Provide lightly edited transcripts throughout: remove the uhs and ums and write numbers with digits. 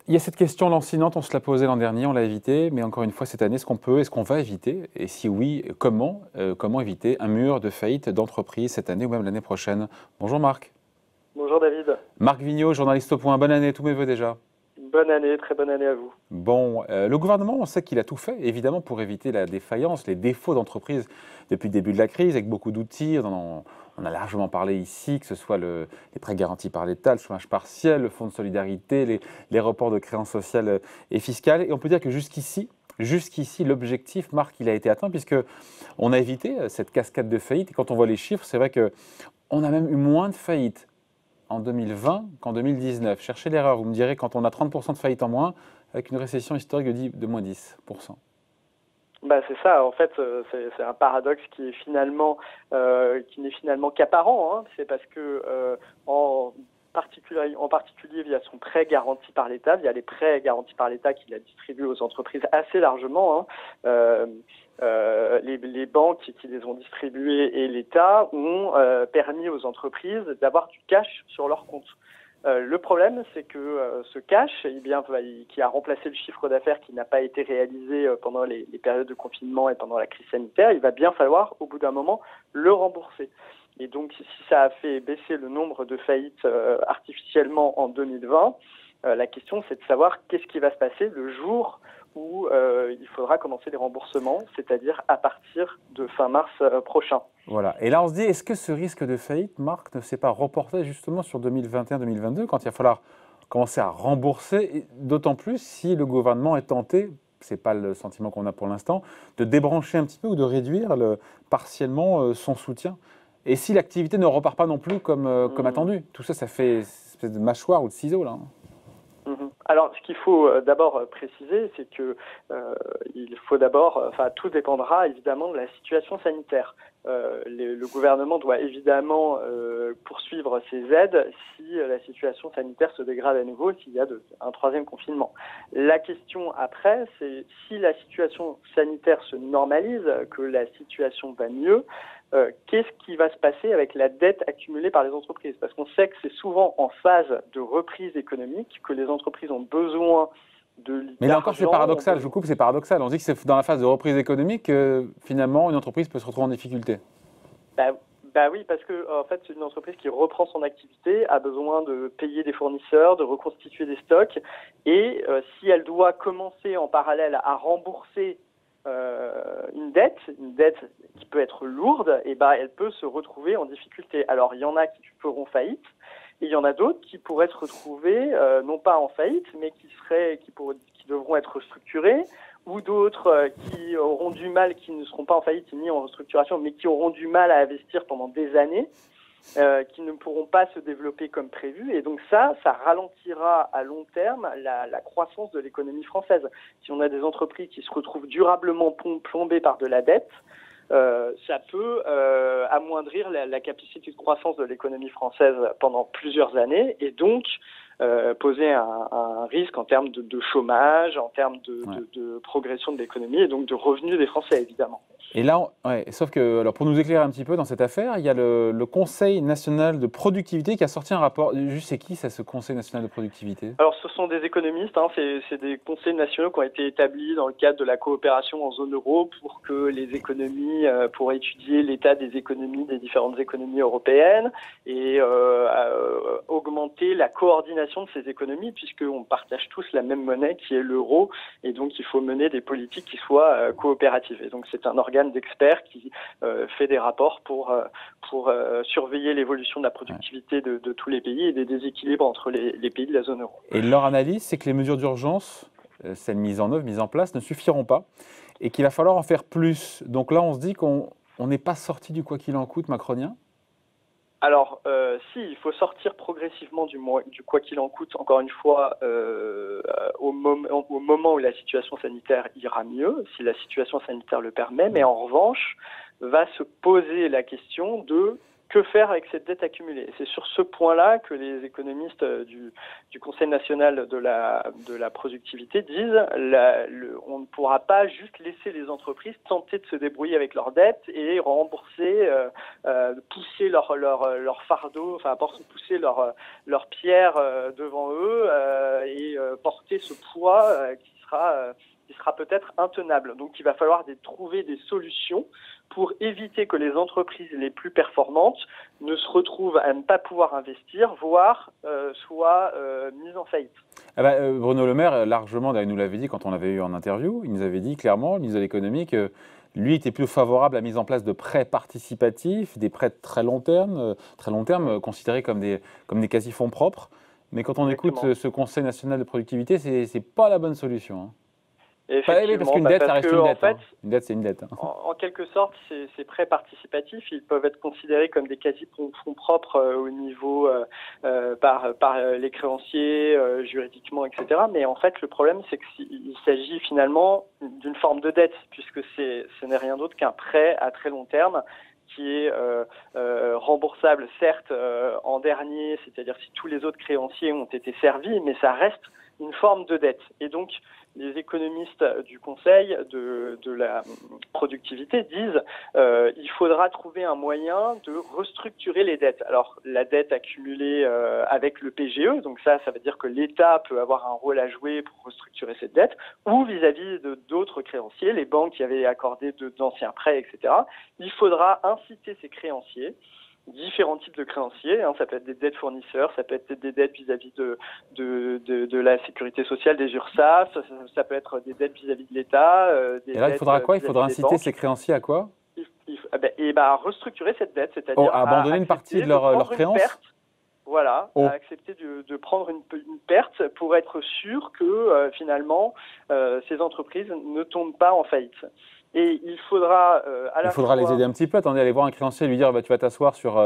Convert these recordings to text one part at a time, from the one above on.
Il y a cette question lancinante, on se l'a posée l'an dernier, on l'a évitée, mais encore une fois cette année, est-ce qu'on va éviter? Et si oui, comment éviter un mur de faillite d'entreprise cette année ou même l'année prochaine? Bonjour Marc. Bonjour David. Marc Vigneault, journaliste au Point. Bonne année, tous mes vœux déjà. Bonne année, très bonne année à vous. Bon, le gouvernement, on sait qu'il a tout fait, évidemment, pour éviter la défaillance, les défauts d'entreprise depuis le début de la crise, avec beaucoup d'outils. On a largement parlé ici, que ce soit les prêts garantis par l'État, le chômage partiel, le fonds de solidarité, les reports de créances sociales et fiscales. Et on peut dire que jusqu'ici, l'objectif, Marc, il a été atteint, puisqu'on a évité cette cascade de faillites. Et quand on voit les chiffres, c'est vrai qu'on a même eu moins de faillites en 2020 qu'en 2019. Cherchez l'erreur, vous me direz, quand on a 30% de faillites en moins, avec une récession historique de moins 10%. C'est ça, en fait, c'est un paradoxe qui n'est finalement qu'apparent. C'est parce que en particulier via son prêt garanti par l'État, via les prêts garantis par l'État qu'il a distribués aux entreprises assez largement, les banques qui les ont distribués et l'État ont permis aux entreprises d'avoir du cash sur leur compte. Le problème, c'est que ce cash, qui a remplacé le chiffre d'affaires qui n'a pas été réalisé pendant les périodes de confinement et pendant la crise sanitaire, il va bien falloir, au bout d'un moment, le rembourser. Et donc, si ça a fait baisser le nombre de faillites artificiellement en 2020, la question, c'est de savoir qu'est-ce qui va se passer le jour où il faudra commencer les remboursements, c'est-à-dire à partir de fin mars prochain. Voilà. Et là, on se dit, est-ce que ce risque de faillite, Marc, ne s'est pas reporté justement sur 2021-2022, quand il va falloir commencer à rembourser, d'autant plus si le gouvernement est tenté, ce n'est pas le sentiment qu'on a pour l'instant, de débrancher un petit peu ou de réduire partiellement son soutien. Et si l'activité ne repart pas non plus comme attendu, tout ça, ça fait une espèce de mâchoire ou de ciseaux, là. Alors, ce qu'il faut d'abord préciser, c'est que tout dépendra évidemment de la situation sanitaire. Le gouvernement doit évidemment poursuivre ses aides si la situation sanitaire se dégrade à nouveau, s'il y a un troisième confinement. La question après, c'est si la situation sanitaire se normalise, que la situation va mieux, qu'est-ce qui va se passer avec la dette accumulée par les entreprises? Parce qu'on sait que c'est souvent en phase de reprise économique que les entreprises ont besoin de... Mais là encore, c'est paradoxal, je vous coupe, c'est paradoxal. On dit que c'est dans la phase de reprise économique que finalement une entreprise peut se retrouver en difficulté. Oui, parce que en fait, une entreprise qui reprend son activité a besoin de payer des fournisseurs, de reconstituer des stocks, et si elle doit commencer en parallèle à rembourser une dette qui peut être lourde, elle peut se retrouver en difficulté. Alors, il y en a qui feront faillite, et il y en a d'autres qui pourraient se retrouver, non pas en faillite, mais qui devront être restructurés, ou d'autres qui auront du mal, qui ne seront pas en faillite ni en restructuration, mais qui auront du mal à investir pendant des années, qui ne pourront pas se développer comme prévu. Et donc ça ralentira à long terme la croissance de l'économie française. Si on a des entreprises qui se retrouvent durablement plombées par de la dette, ça peut amoindrir la capacité de croissance de l'économie française pendant plusieurs années, et donc poser un risque en termes de chômage, en termes de progression de l'économie, et donc de revenus des Français, évidemment. Et là, sauf que, alors pour nous éclairer un petit peu dans cette affaire, il y a le Conseil national de productivité qui a sorti un rapport. Juste, c'est qui ça, ce Conseil national de productivité? Alors, ce sont des économistes, c'est des conseils nationaux qui ont été établis dans le cadre de la coopération en zone euro pour que les économies, pour étudier l'état des économies, des différentes économies européennes, et augmenter la coordination de ces économies, puisqu'on partage tous la même monnaie qui est l'euro, et donc il faut mener des politiques qui soient coopératives. Et donc c'est un organe d'experts qui fait des rapports pour surveiller l'évolution de la productivité de tous les pays et des déséquilibres entre les pays de la zone euro. Et leur analyse, c'est que les mesures d'urgence, celles mises en œuvre, mises en place, ne suffiront pas et qu'il va falloir en faire plus. Donc là, on se dit qu'on n'est pas sorti du quoi qu'il en coûte macronien. Alors, il faut sortir progressivement du quoi qu'il en coûte, encore une fois, au moment où la situation sanitaire ira mieux, si la situation sanitaire le permet, mais en revanche, va se poser la question de Que faire avec cette dette accumulée? Et c'est sur ce point-là que les économistes du Conseil national de la productivité disent on ne pourra pas juste laisser les entreprises tenter de se débrouiller avec leurs dettes et rembourser, pousser leur fardeau, enfin pousser leur pierre devant eux et porter ce poids qui sera peut-être intenable. Donc il va falloir trouver des solutions pour éviter que les entreprises les plus performantes ne se retrouvent à ne pas pouvoir investir, voire soient mises en faillite. Bruno Le Maire, largement, il nous l'avait dit quand on l'avait eu en interview, il nous avait dit clairement, le ministre de l'économie, que lui était plus favorable à la mise en place de prêts participatifs, des prêts de très long terme considérés comme des quasi-fonds propres. Mais quand on écoute ce Conseil national de productivité, c'est pas la bonne solution. Hein. Effectivement, parce qu'une dette, ça reste une dette. En fait, une dette, c'est une dette. Hein. En quelque sorte, ces prêts participatifs, ils peuvent être considérés comme des quasi-fonds propres au niveau par les créanciers, juridiquement, etc. Mais en fait, le problème, c'est qu'il s'agit finalement d'une forme de dette, puisque ce n'est rien d'autre qu'un prêt à très long terme qui est remboursable, certes, en dernier, c'est-à-dire si tous les autres créanciers ont été servis, mais ça reste une forme de dette. Et donc, les économistes du Conseil de la productivité disent il faudra trouver un moyen de restructurer les dettes. Alors, la dette accumulée avec le PGE, donc ça veut dire que l'État peut avoir un rôle à jouer pour restructurer cette dette, ou vis-à-vis d'autres créanciers, les banques qui avaient accordé d'anciens prêts, etc. Il faudra inciter ces créanciers, différents types de créanciers, ça peut être des dettes fournisseurs, ça peut être des dettes vis-à-vis de la sécurité sociale, des URSSAF, ça peut être des dettes vis-à-vis de l'État. Et là, il faudra quoi? Il faudra inciter ces créanciers à quoi? Restructurer cette dette, c'est-à-dire à abandonner une partie de leur créance. Voilà, à accepter de prendre une perte pour être sûr que finalement ces entreprises ne tombent pas en faillite. Et il faudra les aider un petit peu. Attendez, aller voir un créancier et lui dire tu vas t'asseoir sur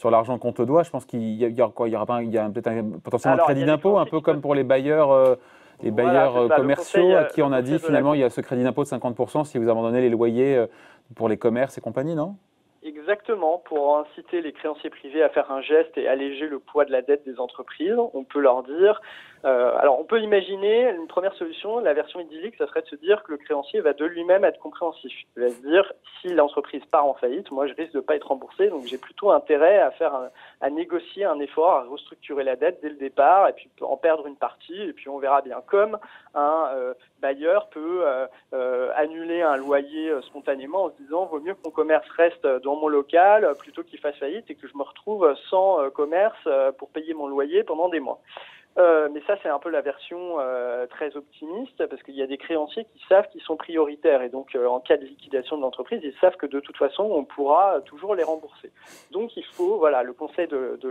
l'argent qu'on te doit. Je pense qu'il y a peut-être potentiellement un crédit d'impôt, un peu comme pour les bailleurs, commerciaux à qui on a dit finalement il y a ce crédit d'impôt de 50% si vous abandonnez les loyers pour les commerces et compagnie, non? Exactement, pour inciter les créanciers privés à faire un geste et alléger le poids de la dette des entreprises, on peut leur dire, alors on peut imaginer une première solution, la version idyllique, ça serait de se dire que le créancier va de lui-même être compréhensif. Il va se dire, si l'entreprise part en faillite, moi je risque de pas être remboursé, donc j'ai plutôt intérêt à négocier un effort, à restructurer la dette dès le départ, et puis en perdre une partie, et puis on verra bien. Comme un bailleur peut annuler un loyer spontanément en se disant, vaut mieux que mon commerce reste dans mon local plutôt qu'il fasse faillite et que je me retrouve sans commerce pour payer mon loyer pendant des mois. Mais ça, c'est un peu la version très optimiste parce qu'il y a des créanciers qui savent qu'ils sont prioritaires et donc en cas de liquidation de l'entreprise, ils savent que de toute façon, on pourra toujours les rembourser. Donc il faut, le Conseil de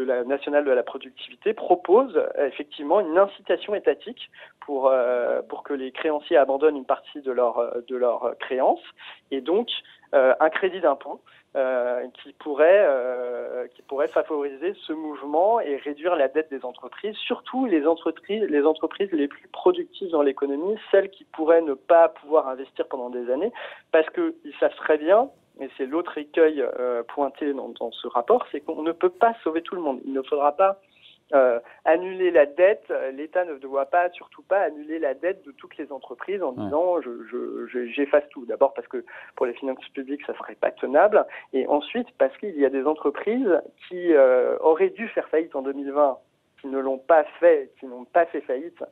la nationale de la productivité propose effectivement une incitation étatique pour que les créanciers abandonnent une partie de leur créance et donc un crédit d'impôt qui pourrait favoriser ce mouvement et réduire la dette des entreprises, surtout les entreprises les plus productives dans l'économie, celles qui pourraient ne pas pouvoir investir pendant des années, parce qu'ils savent très bien, et c'est l'autre écueil pointé dans ce rapport, c'est qu'on ne peut pas sauver tout le monde. Il ne faudra pas annuler la dette. L'État ne doit surtout pas annuler la dette de toutes les entreprises en disant j'efface tout. D'abord parce que pour les finances publiques, ça serait pas tenable. Et ensuite parce qu'il y a des entreprises qui auraient dû faire faillite en 2020, qui ne l'ont pas fait, qui n'ont pas fait faillite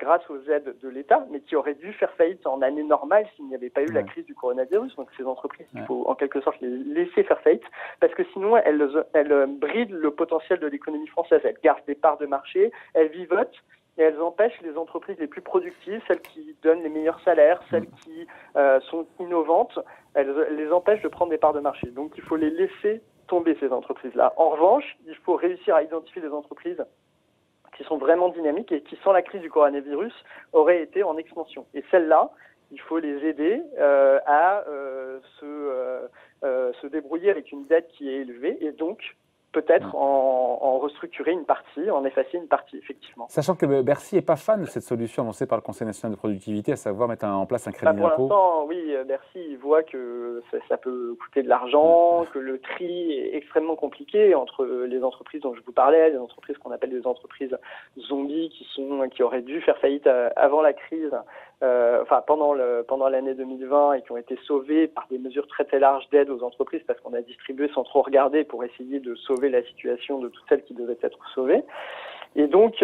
grâce aux aides de l'État, mais qui auraient dû faire faillite en année normale s'il n'y avait pas eu la crise du coronavirus. Donc ces entreprises, il faut en quelque sorte les laisser faire faillite, parce que sinon elles brident le potentiel de l'économie française. Elles gardent des parts de marché, elles vivotent, et elles empêchent les entreprises les plus productives, celles qui donnent les meilleurs salaires, celles qui sont innovantes, elles les empêchent de prendre des parts de marché. Donc il faut les laisser tomber, ces entreprises-là. En revanche, il faut réussir à identifier des entreprises qui sont vraiment dynamiques et qui, sans la crise du coronavirus, auraient été en expansion. Et celles-là, il faut les aider à se débrouiller avec une dette qui est élevée et donc peut-être en restructurer une partie, en effacer une partie, effectivement. Sachant que Bercy n'est pas fan de cette solution annoncée par le Conseil national de productivité, à savoir mettre en place un crédit Pour d'impôt. l'instant, oui, Bercy il voit que ça peut coûter de l'argent, que le tri est extrêmement compliqué entre les entreprises dont je vous parlais, les entreprises qu'on appelle des entreprises zombies qui auraient dû faire faillite avant la crise, pendant l'année 2020 et qui ont été sauvées par des mesures très très larges d'aide aux entreprises parce qu'on a distribué sans trop regarder pour essayer de sauver la situation de toutes celles qui devaient être sauvées. Et donc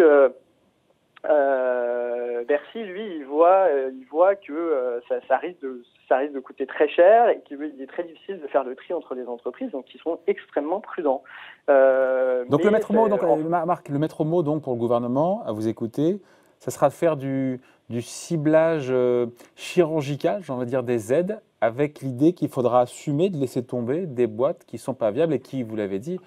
Bercy, lui, il voit que ça risque de coûter très cher et qu'il est très difficile de faire le tri entre les entreprises, donc ils sont extrêmement prudents. Donc le maître mot, Marc, le maître mot donc pour le gouvernement, à vous écouter, ça sera de faire du ciblage chirurgical, j'ai envie de dire des aides, avec l'idée qu'il faudra assumer de laisser tomber des boîtes qui ne sont pas viables et qui, vous l'avez dit,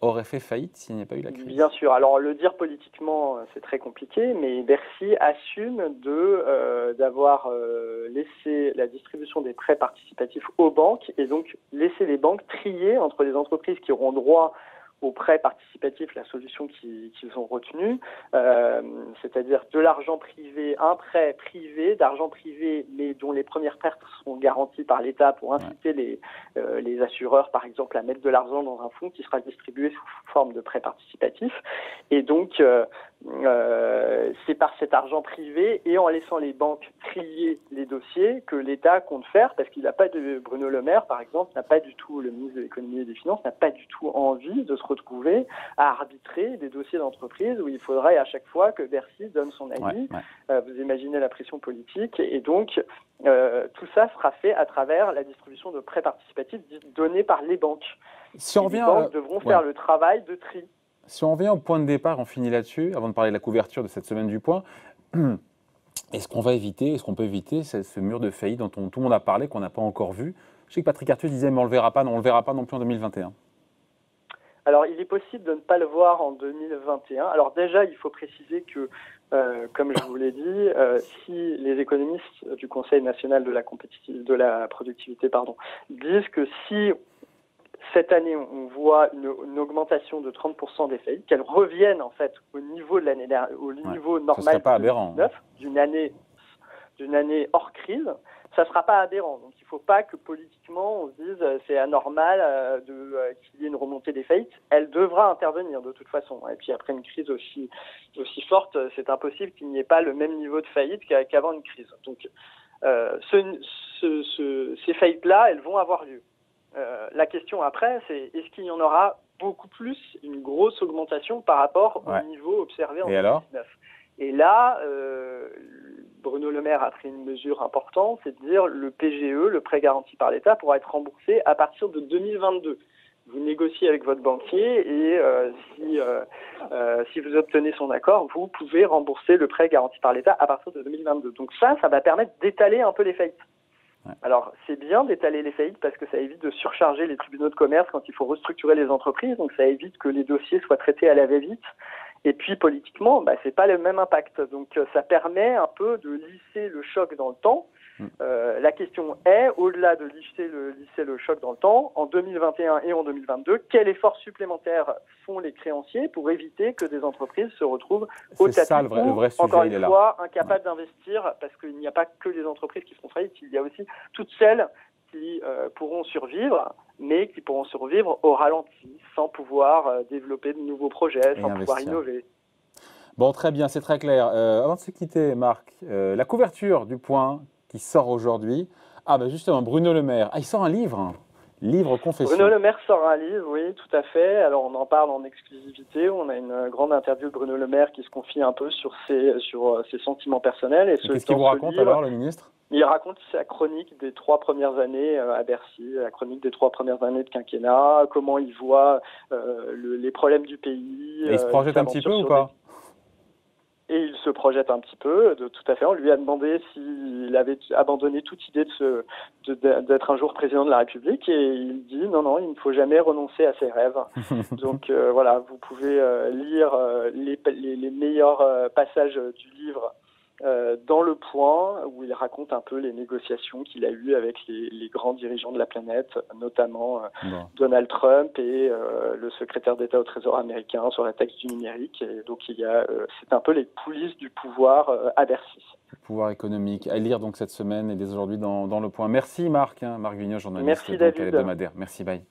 aurait fait faillite s'il n'y a pas eu la crise. Bien sûr. Alors, le dire politiquement, c'est très compliqué, mais Bercy assume d'avoir laissé la distribution des prêts participatifs aux banques et donc laisser les banques trier entre les entreprises qui auront droit aux prêts participatifs, la solution qu'ils ont retenue, c'est-à-dire de l'argent privé, un prêt privé, d'argent privé, mais dont les premières pertes seront garanties par l'État pour inciter les assureurs, par exemple, à mettre de l'argent dans un fonds qui sera distribué sous forme de prêt participatif. Et donc, c'est par cet argent privé et en laissant les banques trier les dossiers que l'État compte faire, parce qu'il n'a pas de Bruno Le Maire, par exemple, le ministre de l'économie et des finances, n'a pas du tout envie de se retrouver à arbitrer des dossiers d'entreprise où il faudrait à chaque fois que Bercy donne son avis. Vous imaginez la pression politique. Et donc, tout ça sera fait à travers la distribution de prêts participatifs donnés par les banques. Si on revient, les banques devront faire le travail de tri. Si on revient au point de départ, on finit là-dessus, avant de parler de la couverture de cette semaine du Point. Est-ce qu'on peut éviter ce mur de faillite dont tout le monde a parlé, qu'on n'a pas encore vu? Je sais que Patrick Arthus disait, mais on ne le verra pas non plus en 2021. Alors, il est possible de ne pas le voir en 2021. Alors déjà, il faut préciser que, comme je vous l'ai dit, si les économistes du Conseil national de la productivité disent que si cette année on voit une augmentation de 30% des faillites, qu'elles reviennent en fait au niveau de l'année niveau normal de 2019, d'une année hors crise, ça ne sera pas aberrant. Donc il ne faut pas que politiquement on se dise c'est anormal qu'il y ait une remontée des faillites. Elle devra intervenir de toute façon. Et puis après une crise aussi forte, c'est impossible qu'il n'y ait pas le même niveau de faillite qu'avant une crise. Donc ces faillites-là, elles vont avoir lieu. La question après, c'est est-ce qu'il y en aura beaucoup plus, une grosse augmentation par rapport au niveau observé en 2019 ? Et là, Bruno Le Maire a pris une mesure importante, c'est de dire le PGE, le prêt garanti par l'État, pourra être remboursé à partir de 2022. Vous négociez avec votre banquier et si vous obtenez son accord, vous pouvez rembourser le prêt garanti par l'État à partir de 2022. Donc ça va permettre d'étaler un peu les faillites. Alors, c'est bien d'étaler les faillites parce que ça évite de surcharger les tribunaux de commerce quand il faut restructurer les entreprises. Donc, ça évite que les dossiers soient traités à la va-vite. Et puis, politiquement, c'est pas le même impact. Donc, ça permet un peu de lisser le choc dans le temps. La question est, au-delà de lisser le choc dans le temps, en 2021 et en 2022, quel effort supplémentaire font les créanciers pour éviter que des entreprises se retrouvent au tapis. C'est ça le vrai sujet, encore une fois, incapables d'investir, parce qu'il n'y a pas que les entreprises qui feront faillite, il y a aussi toutes celles qui pourront survivre, mais qui pourront survivre au ralenti, sans pouvoir développer de nouveaux projets, sans pouvoir innover. Bon, très bien, c'est très clair. Avant de se quitter, Marc, la couverture du Point qui sort aujourd'hui. Justement, Bruno Le Maire. Il sort un livre confession. Bruno Le Maire sort un livre, oui, tout à fait. Alors, on en parle en exclusivité. On a une grande interview de Bruno Le Maire qui se confie un peu sur ses sentiments personnels. Et qu'est-ce qu'il vous raconte alors, le ministre ? Il raconte sa chronique des 3 premières années à Bercy, la chronique des 3 premières années de quinquennat, comment il voit les problèmes du pays. Et il se projette un petit peu ou pas ? Et il se projette un petit peu, tout à fait. On lui a demandé s'il avait abandonné toute idée d'être un jour président de la République, et il dit non, il ne faut jamais renoncer à ses rêves. Donc voilà, vous pouvez lire les meilleurs passages du livre dans Le Point, où il raconte un peu les négociations qu'il a eues avec les grands dirigeants de la planète, notamment Bon. Donald Trump et le secrétaire d'État au Trésor américain sur la taxe du numérique. Et donc c'est un peu les coulisses du pouvoir à Bercy. Pouvoir économique. À lire donc cette semaine et dès aujourd'hui dans Le Point. Merci Marc, Marc Vigneault, journaliste Merci donc à David. l'hebdomadaire. Merci, bye.